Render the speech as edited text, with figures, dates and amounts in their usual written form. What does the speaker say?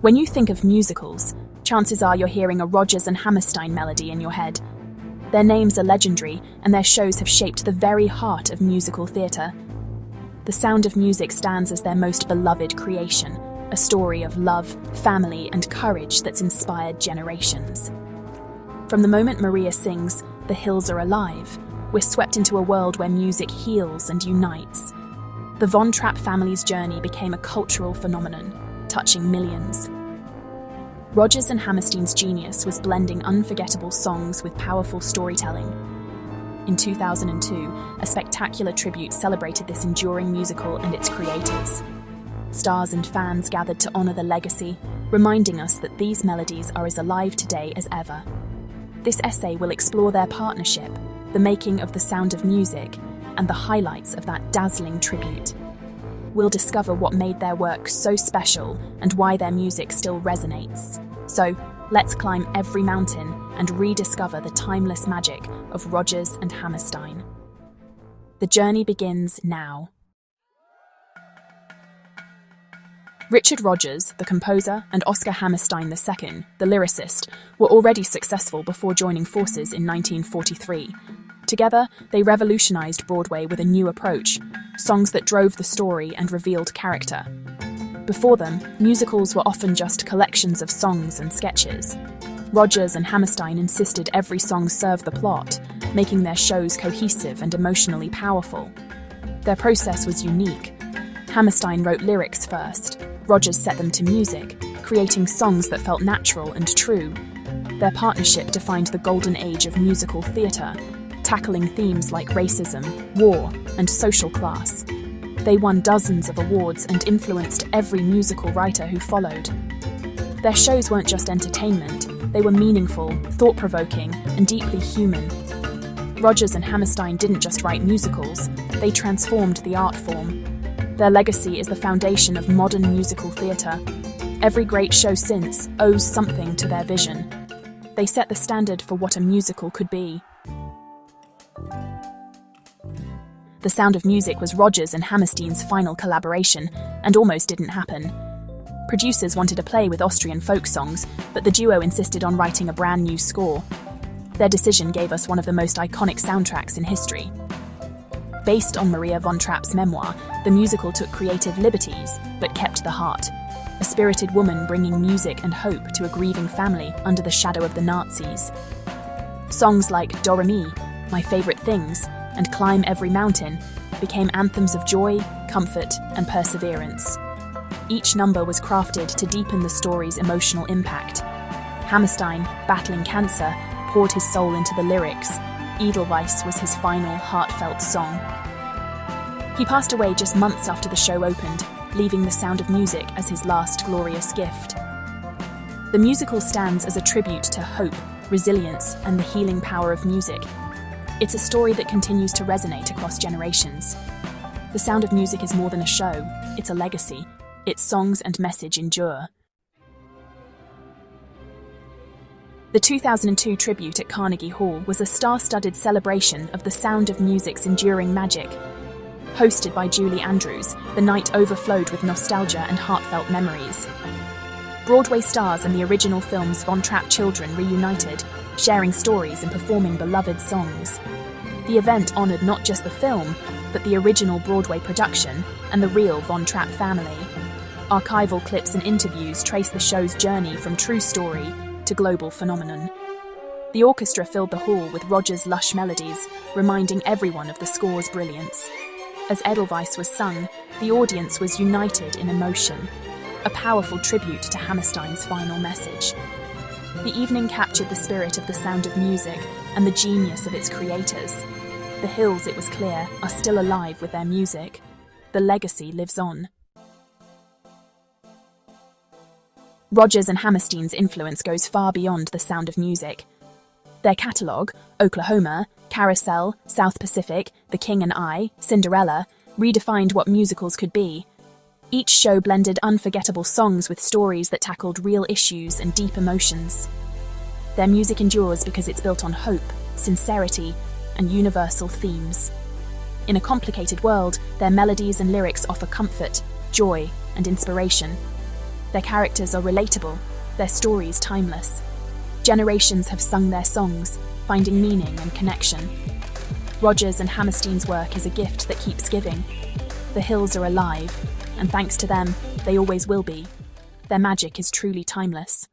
When you think of musicals, chances are you're hearing a Rodgers and Hammerstein melody in your head. Their names are legendary, and their shows have shaped the very heart of musical theatre. The Sound of Music stands as their most beloved creation, a story of love, family, and courage that's inspired generations. From the moment Maria sings, "The hills are alive," we're swept into a world where music heals and unites. The Von Trapp family's journey became a cultural phenomenon, touching millions. Rodgers and Hammerstein's genius was blending unforgettable songs with powerful storytelling. In 2002, a spectacular tribute celebrated this enduring musical and its creators. Stars and fans gathered to honor the legacy, reminding us that these melodies are as alive today as ever. This essay will explore their partnership, the making of The Sound of Music, and the highlights of that dazzling tribute. We'll discover what made their work so special and why their music still resonates. So, let's climb every mountain and rediscover the timeless magic of Rodgers and Hammerstein. The journey begins now. Richard Rodgers, the composer, and Oscar Hammerstein II, the lyricist, were already successful before joining forces in 1943. Together, they revolutionized Broadway with a new approach, songs that drove the story and revealed character. Before them, musicals were often just collections of songs and sketches. Rodgers and Hammerstein insisted every song serve the plot, making their shows cohesive and emotionally powerful. Their process was unique. Hammerstein wrote lyrics first. Rodgers set them to music, creating songs that felt natural and true. Their partnership defined the golden age of musical theatre, tackling themes like racism, war, and social class. They won dozens of awards and influenced every musical writer who followed. Their shows weren't just entertainment, they were meaningful, thought-provoking, and deeply human. Rodgers and Hammerstein didn't just write musicals, they transformed the art form. Their legacy is the foundation of modern musical theatre. Every great show since owes something to their vision. They set the standard for what a musical could be. The Sound of Music was Rodgers and Hammerstein's final collaboration, and almost didn't happen. Producers wanted to play with Austrian folk songs, but the duo insisted on writing a brand new score. Their decision gave us one of the most iconic soundtracks in history. Based on Maria von Trapp's memoir, the musical took creative liberties, but kept the heart. A spirited woman bringing music and hope to a grieving family under the shadow of the Nazis. Songs like Do Re Mi, My Favorite Things, and Climb Every Mountain became anthems of joy, comfort, and perseverance. Each number was crafted to deepen the story's emotional impact. Hammerstein, battling cancer, poured his soul into the lyrics. Edelweiss was his final, heartfelt song. He passed away just months after the show opened, leaving The Sound of Music as his last glorious gift. The musical stands as a tribute to hope, resilience, and the healing power of music. It's a story that continues to resonate across generations. The Sound of Music is more than a show, it's a legacy. Its songs and message endure. The 2002 tribute at Carnegie Hall was a star-studded celebration of The Sound of Music's enduring magic. Hosted by Julie Andrews, the night overflowed with nostalgia and heartfelt memories. Broadway stars and the original film's Von Trapp children reunited, sharing stories and performing beloved songs. The event honored not just the film, but the original Broadway production and the real Von Trapp family. Archival clips and interviews trace the show's journey from true story to global phenomenon. The orchestra filled the hall with Rodgers' lush melodies, reminding everyone of the score's brilliance. As Edelweiss was sung, the audience was united in emotion, a powerful tribute to Hammerstein's final message. The evening captured the spirit of The Sound of Music and the genius of its creators. The hills, it was clear, are still alive with their music. The legacy lives on. Rodgers and Hammerstein's influence goes far beyond The Sound of Music. Their catalogue, Oklahoma, Carousel, South Pacific, The King and I, Cinderella, redefined what musicals could be. Each show blended unforgettable songs with stories that tackled real issues and deep emotions. Their music endures because it's built on hope, sincerity, and universal themes. In a complicated world, their melodies and lyrics offer comfort, joy, and inspiration. Their characters are relatable, their stories timeless. Generations have sung their songs, finding meaning and connection. Rodgers and Hammerstein's work is a gift that keeps giving. The hills are alive, and thanks to them, they always will be. Their magic is truly timeless.